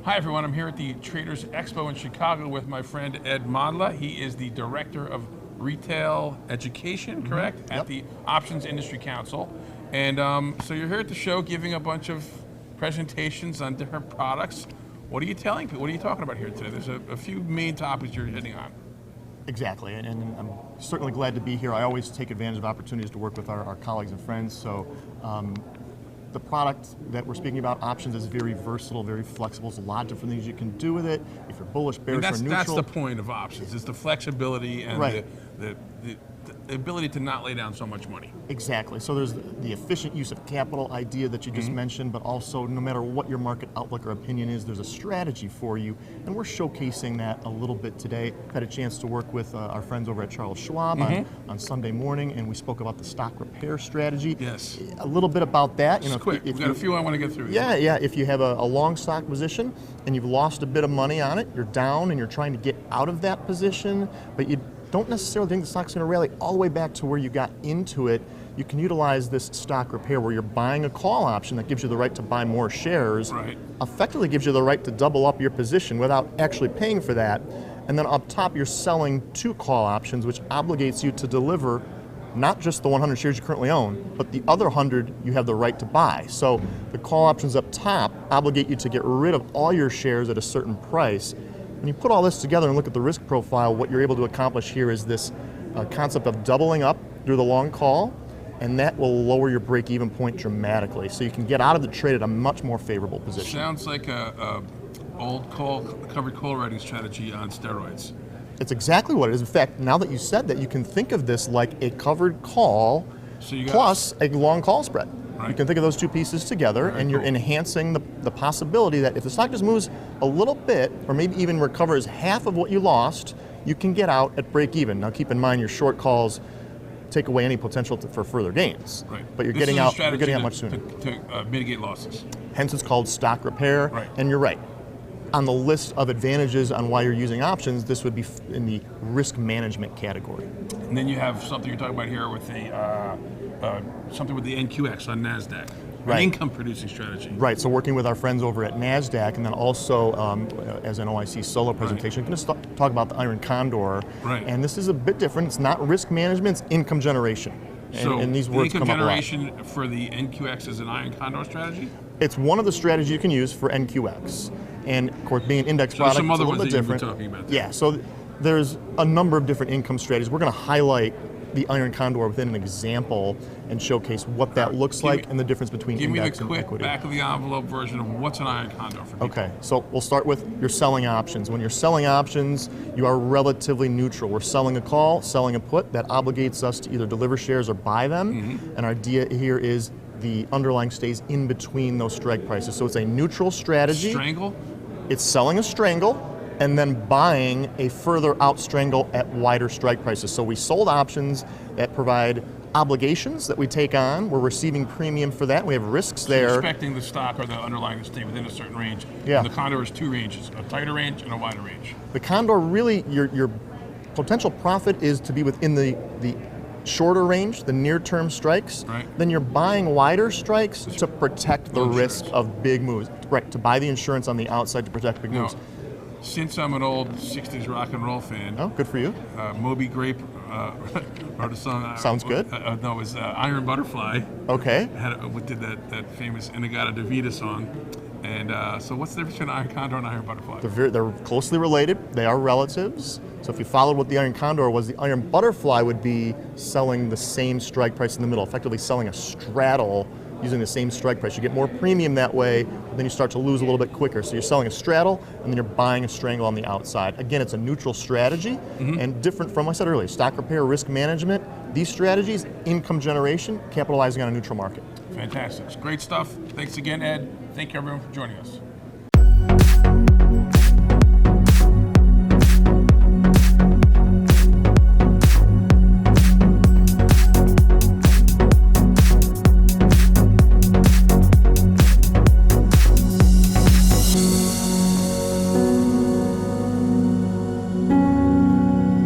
Hi everyone, I'm here at the Traders Expo in Chicago with my friend Ed Modla. He is the Director of Retail Education, correct? At the Options Industry Council. And so you're here at the show giving a bunch of presentations on different products. What are you telling people? What are you talking about here today? There's a few main topics you're hitting on. Exactly, and I'm certainly glad to be here. I always take advantage of opportunities to work with our colleagues and friends. So the product that we're speaking about, Options, is very versatile, very flexible. There's a lot of different things you can do with it. If you're bullish, bearish, or neutral. That's the point of Options, is the flexibility and the ability to not lay down so much money. Exactly. So there's the efficient use of capital idea that you just mentioned, but also no matter what your market outlook or opinion is, there's a strategy for you. And we're showcasing that a little bit today. I've had a chance to work with our friends over at Charles Schwab on Sunday morning, and we spoke about the stock repair strategy. Yes. A little bit about that. Just quick, we've got a few I want to get through. Yeah. If you have a long stock position and you've lost a bit of money on it, you're down and you're trying to get out of that position, but you don't necessarily think the stock's going to rally all the way back to where you got into it, you can utilize this stock repair where you're buying a call option that gives you the right to buy more shares, effectively gives you the right to double up your position without actually paying for that. And then up top, you're selling 2 call options, which obligates you to deliver not just the 100 shares you currently own, but the other 100 you have the right to buy. So the call options up top obligate you to get rid of all your shares at a certain price. When you put all this together and look at the risk profile, what you're able to accomplish here is this concept of doubling up through the long call, and that will lower your break-even point dramatically. So you can get out of the trade at a much more favorable position. Sounds like a old covered call writing strategy on steroids. It's exactly what it is. In fact, now that you said that, you can think of this like a covered call plus a long call spread. You can think of those two pieces together, and you're enhancing the possibility that if the stock just moves a little bit, or maybe even recovers half of what you lost, you can get out at break even. Now keep in mind your short calls take away any potential for further gains. But you're getting out much sooner. To mitigate losses. Hence it's called stock repair, and you're right. On the list of advantages on why you're using options, this would be in the risk management category. And then you have something you're talking about here with something with the NQX on NASDAQ, an income-producing strategy. So working with our friends over at NASDAQ, and then also as an OIC solo presentation, going to talk about the Iron Condor. And this is a bit different. It's not risk management, it's income generation. And these words income come up a lot. generation for the NQX is an Iron Condor strategy? It's one of the strategies you can use for NQX. And of course, being an index product, some other it's a little bit different. Talking about Yeah, so there's a number of different income strategies. We're going to highlight the Iron Condor within an example and showcase what that looks like and the difference between index and equity. Give me the quick back-of-the-envelope version of what's an Iron Condor for people. Okay, so we'll start with your selling options. When you're selling options, you are relatively neutral. We're selling a call, selling a put. That obligates us to either deliver shares or buy them. And our idea here is the underlying stays in between those strike prices. So it's a neutral strategy. Strangle? It's selling a strangle and then buying a further out strangle at wider strike prices. So we sold options that provide obligations that we take on. We're receiving premium for that. We have risks there. You're expecting the stock or the underlying to stay within a certain range. Yeah. And the Condor is 2 ranges, a tighter range and a wider range. The Condor really, your potential profit is to be within the shorter range, the near-term strikes. Then you're buying wider strikes to protect the risk of big moves. To buy the insurance on the outside to protect big moves. Since I'm an old 60s rock and roll fan. Oh, good for you. Moby Grape wrote a song. Sounds good. No, it was Iron Butterfly. Okay. Did that famous Inagata-Davida song. And so what's the difference between Iron Condor and Iron Butterfly? They're closely related. They are relatives. So if you followed what the Iron Condor was, the Iron Butterfly would be selling the same strike price in the middle, effectively selling a straddle using the same strike price. You get more premium that way, but then you start to lose a little bit quicker. So you're selling a straddle, and then you're buying a strangle on the outside. Again, it's a neutral strategy, and different from what I said earlier, stock repair, risk management. These strategies, income generation, capitalizing on a neutral market. Fantastic. Great stuff. Thanks again, Ed. Thank you, everyone, for joining us.